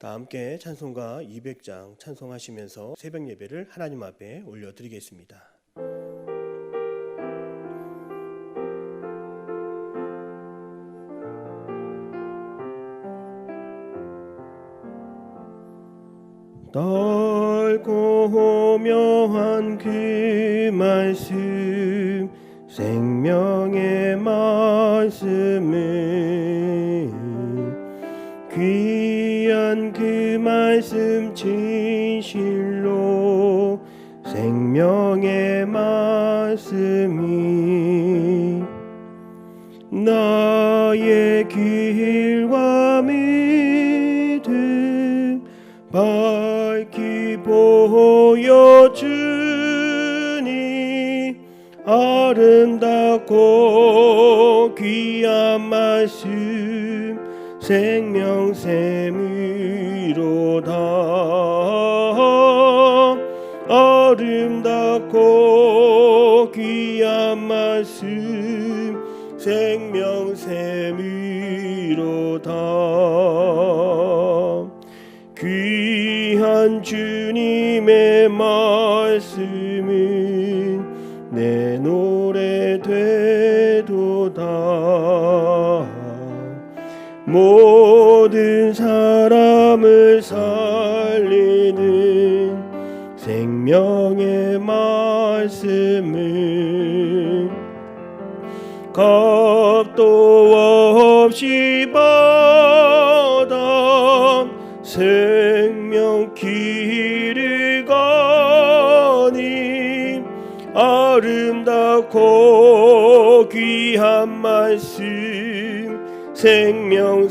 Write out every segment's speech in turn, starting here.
다 함께 찬송가 200장 찬송하시면서 새벽 예배를 하나님 앞에 올려드리겠습니다. 넓고 묘한 그 말씀, 생명의 말씀을, 귀한 그 말씀 진실로, 생명의 말씀이 나의 길과 믿음 밝히 보여주니, 아름답고 귀한 말씀 생명샘이로다. 아름답고 귀한 말씀 생명샘이로다. 귀한 주님의 말씀은 내 노래 되도다. 모든 사람을 살리는 생명의 말씀을 값도 없이 받아 생명 길을 가니, 아름답고 귀한 말씀 생명샘이로다.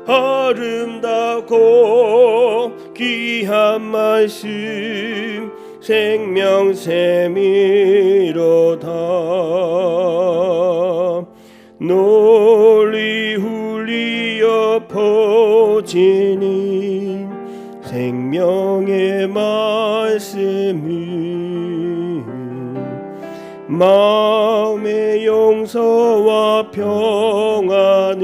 아름답고 귀한 말씀 생명샘이로다. 널리 울리어 퍼지는 생명의 말씀이 마음의 용서와 평안을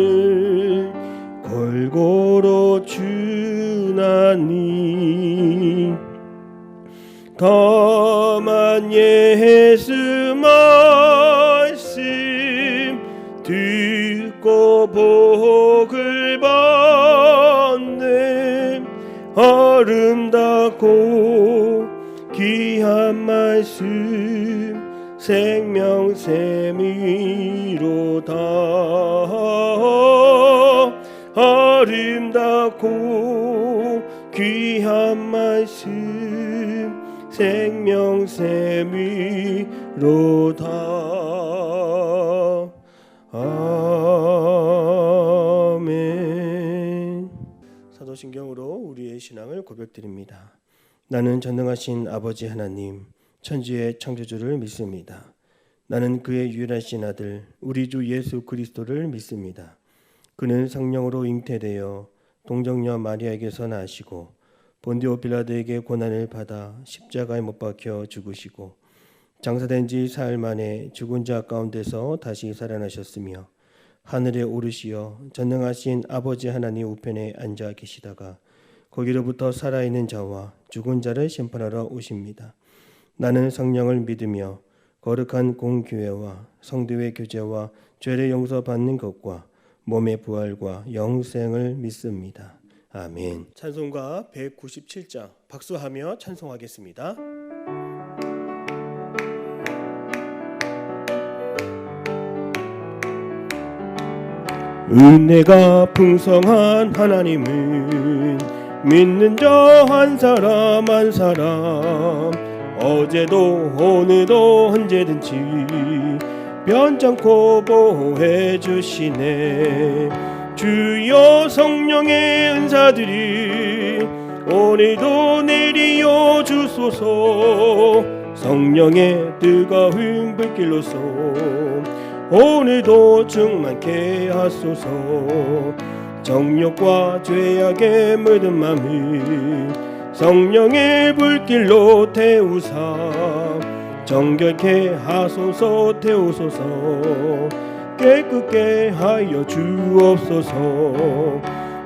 골고루 주나니, 다만 예수 말씀 듣고 복을 받네. 아름답고 귀한 말씀 생명샘이로다. 아름답고 귀한 말씀 생명샘이로다. 아멘. 사도신경으로 우리의 신앙을 고백드립니다. 나는 전능하신 아버지 하나님, 천지의 창조주를 믿습니다. 나는 그의 유일하신 아들 우리 주 예수 그리스도를 믿습니다. 그는 성령으로 잉태되어 동정녀 마리아에게서 나시고 본디오 빌라도에게 고난을 받아 십자가에 못 박혀 죽으시고 장사된 지 사흘 만에 죽은 자 가운데서 다시 살아나셨으며 하늘에 오르시어 전능하신 아버지 하나님 우편에 앉아 계시다가 거기로부터 살아있는 자와 죽은 자를 심판하러 오십니다. 나는 성령을 믿으며 거룩한 공교회와 성도의 교제와 죄를 용서받는 것과 몸의 부활과 영생을 믿습니다. 아멘. 찬송가 197장 박수하며 찬송하겠습니다. 은혜가 풍성한 하나님은 믿는 자 한 사람 한 사람, 어제도 오늘도 언제든지 변찮고 보호해 주시네. 주여 성령의 은사들이 오늘도 내리어 주소서. 성령의 뜨거운 불길로서 오늘도 충만케 하소서. 정욕과 죄악에 묻은 맘을 성령의 불길로 태우사 정결케 하소서. 태우소서. 깨끗게 하여 주옵소서.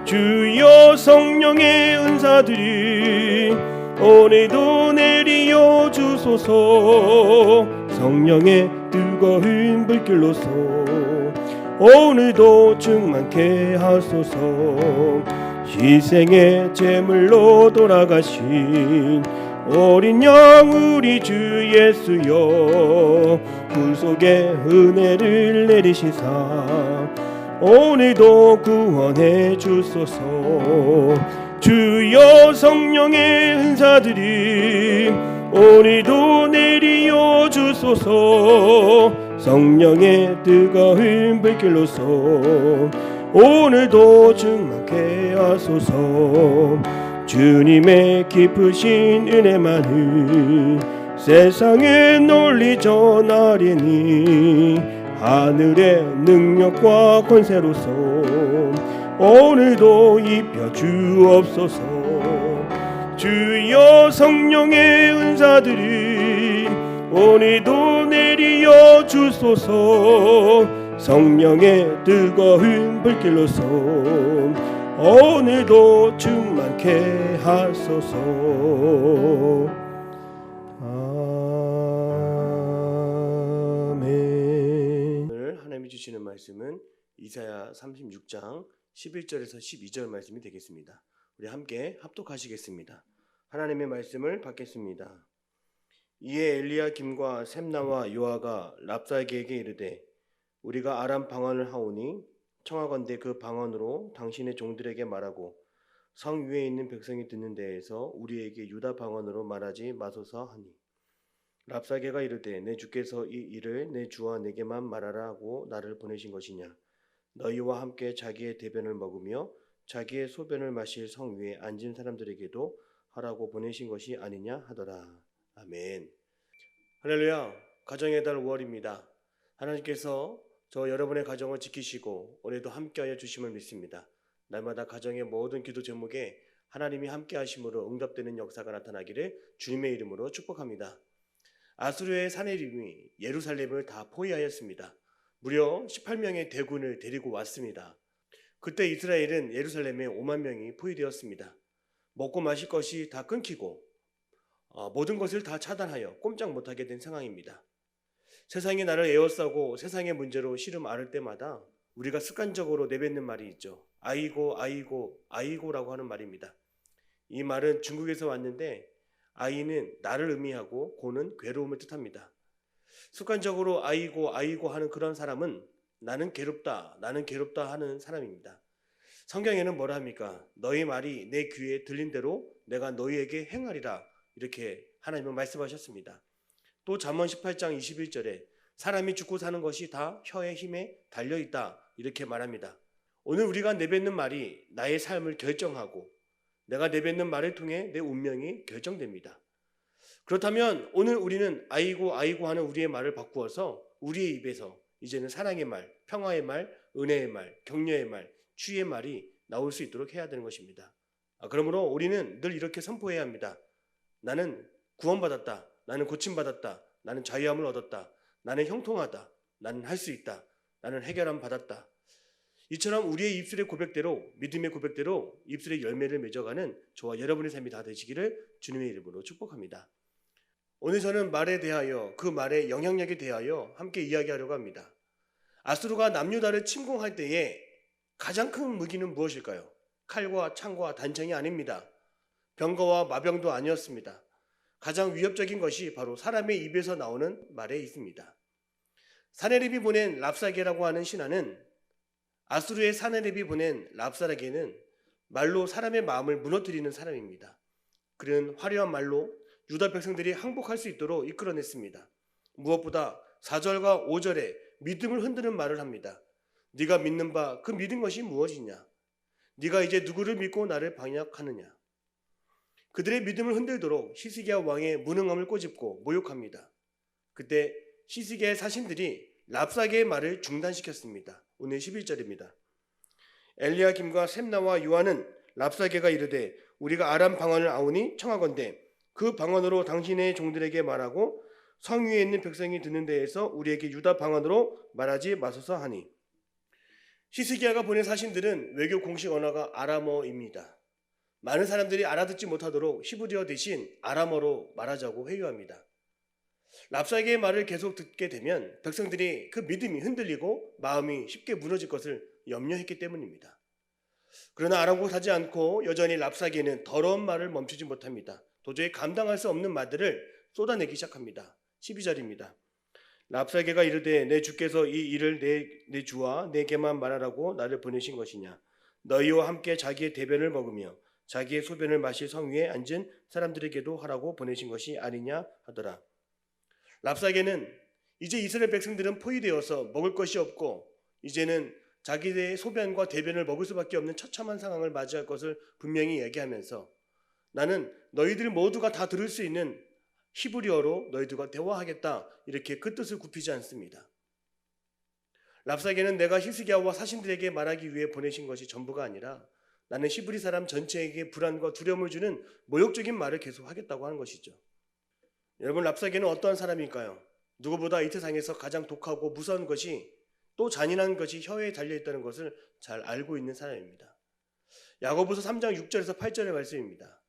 주여 성령의 은사들이 오늘도 내리어 주소서. 성령의 뜨거운 불길로서 오늘도 충만케 하소서. 희생의 제물로 돌아가신 어린 양 우리 주 예수여, 구속의 은혜를 내리시사 오늘도 구원해 주소서. 주여 성령의 은사들이 오늘도 내리어 주소서. 성령의 뜨거운 불길로서 오늘도 충만케 하소서. 주님의 깊으신 은혜만을 세상에 널리 전하리니 하늘의 능력과 권세로서 오늘도 입혀 주옵소서. 주여 성령의 은사들이 오늘도 내리어 주소서. 성령의 뜨거운 불길로서 오늘도 충만케 하소서. 아멘. 오늘 하나님이 주시는 말씀은 이사야 36장 11절에서 12절 말씀이 되겠습니다. 우리 함께 합독하시겠습니다. 하나님의 말씀을 받겠습니다. 이에 엘리야김과 셈나와 요아가 랍사게에게 이르되 우리가 아람 방언을 하오니 청하건대 그 방언으로 당신의 종들에게 말하고 성 위에 있는 백성이 듣는 데에서 우리에게 유다 방언으로 말하지 마소서 하니, 랍사게가 이르되 내 주께서 이 일을 내 주와 내게만 말하라 하고 나를 보내신 것이냐. 너희와 함께 자기의 대변을 먹으며 자기의 소변을 마실 성 위에 앉은 사람들에게도 하라고 보내신 것이 아니냐 하더라. 아멘. 할렐루야. 가정의 달 5월입니다. 하나님께서 저 여러분의 가정을 지키시고 오늘도 함께하여 주심을 믿습니다. 날마다 가정의 모든 기도 제목에 하나님이 함께하심으로 응답되는 역사가 나타나기를 주님의 이름으로 축복합니다. 아수르의 사내립이 예루살렘을 다 포위하였습니다. 무려 18명의 대군을 데리고 왔습니다. 그때 이스라엘은 예루살렘에 5만 명이 포위되었습니다. 먹고 마실 것이 다 끊기고 모든 것을 다 차단하여 꼼짝 못하게 된 상황입니다. 세상이 나를 에워싸고 세상의 문제로 시름 앓을 때마다 우리가 습관적으로 내뱉는 말이 있죠. 아이고 아이고 아이고라고 하는 말입니다. 이 말은 중국에서 왔는데 아이는 나를 의미하고 고는 괴로움을 뜻합니다. 습관적으로 아이고 아이고 하는 그런 사람은 나는 괴롭다 하는 사람입니다. 성경에는 뭐라 합니까? 너희 말이 내 귀에 들린 대로 내가 너희에게 행하리라, 이렇게 하나님은 말씀하셨습니다. 또 잠언 18장 21절에 사람이 죽고 사는 것이 다 혀의 힘에 달려있다, 이렇게 말합니다. 오늘 우리가 내뱉는 말이 나의 삶을 결정하고 내가 내뱉는 말을 통해 내 운명이 결정됩니다. 그렇다면 오늘 우리는 아이고 아이고 하는 우리의 말을 바꾸어서 우리의 입에서 이제는 사랑의 말, 평화의 말, 은혜의 말, 격려의 말, 주의 말이 나올 수 있도록 해야 되는 것입니다. 그러므로 우리는 늘 이렇게 선포해야 합니다. 나는 구원받았다. 나는 고침받았다. 나는 자유함을 얻었다. 나는 형통하다. 나는 할 수 있다. 나는 해결함 받았다. 이처럼 우리의 입술의 고백대로, 믿음의 고백대로 입술의 열매를 맺어가는 저와 여러분의 삶이 다 되시기를 주님의 이름으로 축복합니다. 오늘 저는 말에 대하여, 그 말의 영향력에 대하여 함께 이야기하려고 합니다. 아수르가 남유다를 침공할 때에 가장 큰 무기는 무엇일까요? 칼과 창과 단창이 아닙니다. 병거와 마병도 아니었습니다. 가장 위협적인 것이 바로 사람의 입에서 나오는 말에 있습니다. 사네립이 보낸 랍사게라고 하는 신하는, 아수르의 사네립이 보낸 랍사게는 말로 사람의 마음을 무너뜨리는 사람입니다. 그는 화려한 말로 유다 백성들이 항복할 수 있도록 이끌어냈습니다. 무엇보다 4절과 5절에 믿음을 흔드는 말을 합니다. 네가 믿는 바 그 믿은 것이 무엇이냐? 네가 이제 누구를 믿고 나를 반역하느냐? 그들의 믿음을 흔들도록 시스기야 왕의 무능함을 꼬집고 모욕합니다. 그때 시스기야의 사신들이 랍사게의 말을 중단시켰습니다. 오늘 11절입니다. 엘리야김과 셈나와 요한은 랍사게가 이르되 우리가 아람 방언을 아오니 청하건대 그 방언으로 당신의 종들에게 말하고 성위에 있는 백성이 듣는 데에서 우리에게 유다 방언으로 말하지 마소서 하니. 히스기야가 보낸 사신들은 외교 공식 언어가 아람어입니다. 많은 사람들이 알아듣지 못하도록 히브리어 대신 아람어로 말하자고 회유합니다. 랍사게의 말을 계속 듣게 되면 백성들이 그 믿음이 흔들리고 마음이 쉽게 무너질 것을 염려했기 때문입니다. 그러나 아랑곳하지 않고 여전히 랍사게는 더러운 말을 멈추지 못합니다. 도저히 감당할 수 없는 말들을 쏟아내기 시작합니다. 12절입니다. 랍사게가 이르되 내 주께서 이 일을 내 주와 내게만 말하라고 나를 보내신 것이냐. 너희와 함께 자기의 대변을 먹으며 자기의 소변을 마실 성 위에 앉은 사람들에게도 하라고 보내신 것이 아니냐 하더라. 랍사게는 이제 이스라엘 백성들은 포위되어서 먹을 것이 없고 이제는 자기의 소변과 대변을 먹을 수밖에 없는 처참한 상황을 맞이할 것을 분명히 얘기하면서 나는 너희들 모두가 다 들을 수 있는 히브리어로 너희들과 대화하겠다 이렇게 그 뜻을 굽히지 않습니다. 랍사게는 내가 히스기야와 사신들에게 말하기 위해 보내신 것이 전부가 아니라 나는 히브리 사람 전체에게 불안과 두려움을 주는 모욕적인 말을 계속 하겠다고 하는 것이죠. 여러분, 랍사게는 어떠한 사람일까요? 누구보다 이 세상에서 가장 독하고 무서운 것이 또 잔인한 것이 혀에 달려있다는 것을 잘 알고 있는 사람입니다. 야고보서 3장 6절에서 8절의 말씀입니다.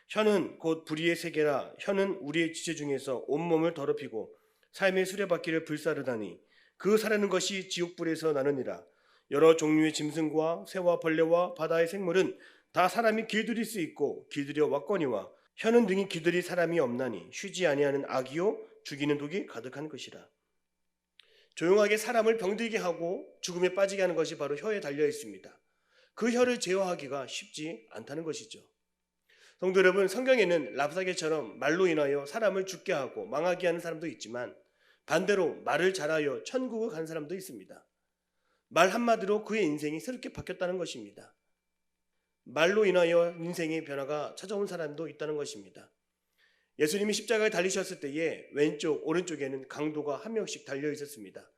혀는 곧 불의의 세계라. 혀는 우리의 지체 중에서 온몸을 더럽히고 삶의 수레바퀴를 불사르다니 그 사르는 것이 지옥불에서 나느니라. 여러 종류의 짐승과 새와 벌레와 바다의 생물은 다 사람이 길들일 수 있고 길들여 왔거니와 혀는 등이 길들일 사람이 없나니 쉬지 아니하는 악이요 죽이는 독이 가득한 것이라. 조용하게 사람을 병들게 하고 죽음에 빠지게 하는 것이 바로 혀에 달려 있습니다. 그 혀를 제어하기가 쉽지 않다는 것이죠. 성도 여러분, 성경에는 랍사게처럼 말로 인하여 사람을 죽게 하고 망하게 하는 사람도 있지만 반대로 말을 잘하여 천국을 간 사람도 있습니다. 말 한마디로 그의 인생이 새롭게 바뀌었다는 것입니다. 말로 인하여 인생의 변화가 찾아온 사람도 있다는 것입니다. 예수님이 십자가에 달리셨을 때에 왼쪽 오른쪽에는 강도가 한 명씩 달려 있었습니다.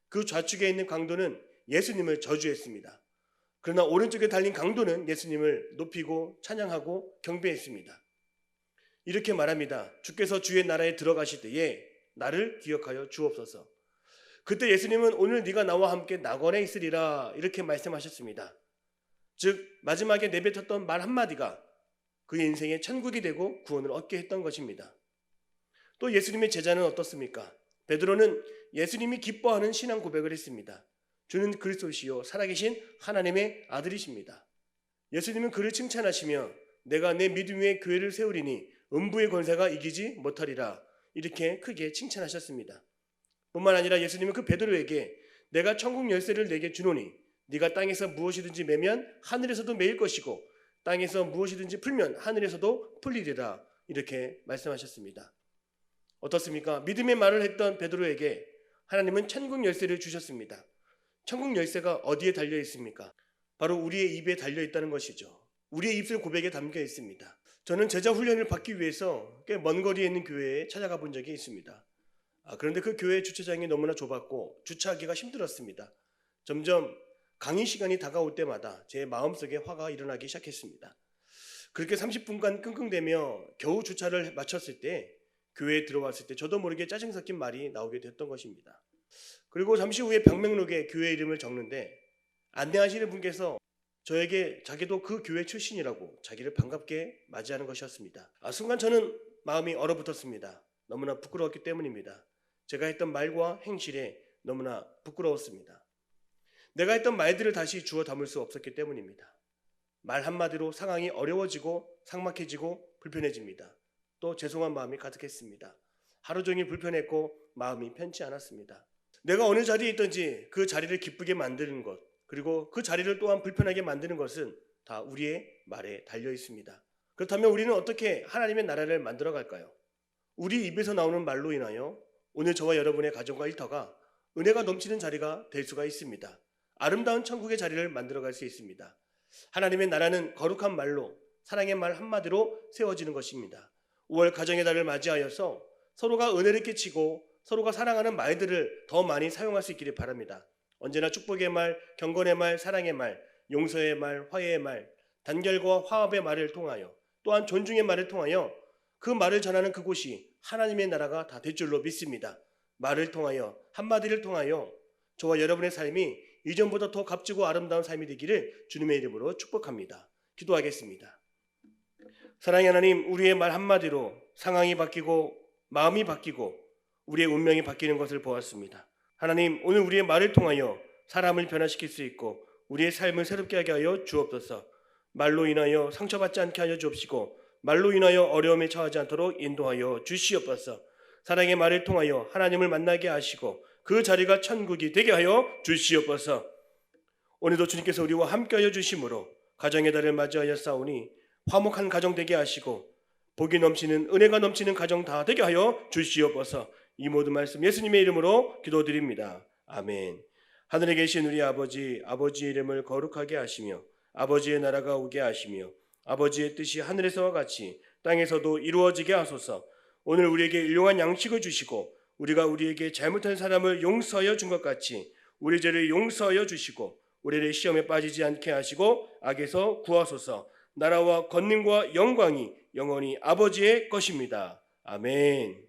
그 좌측에 있는 강도는 예수님을 저주했습니다. 그러나 오른쪽에 달린 강도는 예수님을 높이고 찬양하고 경배했습니다. 이렇게 말합니다. 주께서 주의 나라에 들어가실 때에 나를 기억하여 주옵소서. 그때 예수님은 오늘 네가 나와 함께 낙원에 있으리라 이렇게 말씀하셨습니다. 즉 마지막에 내뱉었던 말 한마디가 그의 인생의 천국이 되고 구원을 얻게 했던 것입니다. 또 예수님의 제자는 어떻습니까? 베드로는 예수님이 기뻐하는 신앙 고백을 했습니다. 주는 그리스도시요 살아계신 하나님의 아들이십니다. 예수님은 그를 칭찬하시며 내가 내 믿음 위에 교회를 세우리니 음부의 권세가 이기지 못하리라 이렇게 크게 칭찬하셨습니다. 뿐만 아니라 예수님은 그 베드로에게 내가 천국 열쇠를 내게 주노니 네가 땅에서 무엇이든지 매면 하늘에서도 매일 것이고 땅에서 무엇이든지 풀면 하늘에서도 풀리리라 이렇게 말씀하셨습니다. 어떻습니까? 믿음의 말을 했던 베드로에게 하나님은 천국 열쇠를 주셨습니다. 천국 열쇠가 어디에 달려 있습니까? 바로 우리의 입에 달려 있다는 것이죠. 우리의 입술 고백에 담겨 있습니다. 저는 제자 훈련을 받기 위해서 꽤 먼 거리에 있는 교회에 찾아가 본 적이 있습니다. 그런데 그 교회 주차장이 너무나 좁았고 주차하기가 힘들었습니다. 점점 강의 시간이 다가올 때마다 제 마음속에 화가 일어나기 시작했습니다. 그렇게 30분간 끙끙대며 겨우 주차를 마쳤을 때 교회에 들어왔을 때 저도 모르게 짜증 섞인 말이 나오게 됐던 것입니다. 그리고 잠시 후에 방명록에 교회 이름을 적는데 안내하시는 분께서 저에게 자기도 그 교회 출신이라고 자기를 반갑게 맞이하는 것이었습니다. 순간 저는 마음이 얼어붙었습니다. 너무나 부끄러웠기 때문입니다. 제가 했던 말과 행실에 너무나 부끄러웠습니다. 내가 했던 말들을 다시 주워 담을 수 없었기 때문입니다. 말 한마디로 상황이 어려워지고 삭막해지고 불편해집니다. 또 죄송한 마음이 가득했습니다. 하루 종일 불편했고 마음이 편치 않았습니다. 내가 어느 자리에 있든지 그 자리를 기쁘게 만드는 것, 그리고 그 자리를 또한 불편하게 만드는 것은 다 우리의 말에 달려 있습니다. 그렇다면 우리는 어떻게 하나님의 나라를 만들어 갈까요? 우리 입에서 나오는 말로 인하여 오늘 저와 여러분의 가정과 일터가 은혜가 넘치는 자리가 될 수가 있습니다. 아름다운 천국의 자리를 만들어 갈 수 있습니다. 하나님의 나라는 거룩한 말로, 사랑의 말 한마디로 세워지는 것입니다. 5월 가정의 달을 맞이하여서 서로가 은혜를 끼치고 서로가 사랑하는 말들을 더 많이 사용할 수 있기를 바랍니다. 언제나 축복의 말, 경건의 말, 사랑의 말, 용서의 말, 화해의 말, 단결과 화합의 말을 통하여 또한 존중의 말을 통하여 그 말을 전하는 그곳이 하나님의 나라가 다 될 줄로 믿습니다. 말을 통하여, 한마디를 통하여 저와 여러분의 삶이 이전보다 더 값지고 아름다운 삶이 되기를 주님의 이름으로 축복합니다. 기도하겠습니다. 사랑의 하나님, 우리의 말 한마디로 상황이 바뀌고 마음이 바뀌고 우리의 운명이 바뀌는 것을 보았습니다. 하나님, 오늘 우리의 말을 통하여 사람을 변화시킬 수 있고 우리의 삶을 새롭게 하게 하여 주옵소서. 말로 인하여 상처받지 않게 하여 주옵시고 말로 인하여 어려움에 처하지 않도록 인도하여 주시옵소서. 사랑의 말을 통하여 하나님을 만나게 하시고 그 자리가 천국이 되게 하여 주시옵소서. 오늘도 주님께서 우리와 함께하여 주심으로 가정의 달을 맞이하여 싸우니 화목한 가정 되게 하시고 복이 넘치는 은혜가 넘치는 가정 다 되게 하여 주시옵소서. 이 모든 말씀 예수님의 이름으로 기도드립니다. 아멘. 하늘에 계신 우리 아버지, 아버지의 이름을 거룩하게 하시며 아버지의 나라가 오게 하시며 아버지의 뜻이 하늘에서와 같이 땅에서도 이루어지게 하소서. 오늘 우리에게 일용할 양식을 주시고 우리가 우리에게 잘못한 사람을 용서하여 준 것 같이 우리 죄를 용서하여 주시고 우리를 시험에 빠지지 않게 하시고 악에서 구하소서. 나라와 권능과 영광이 영원히 아버지의 것입니다. 아멘.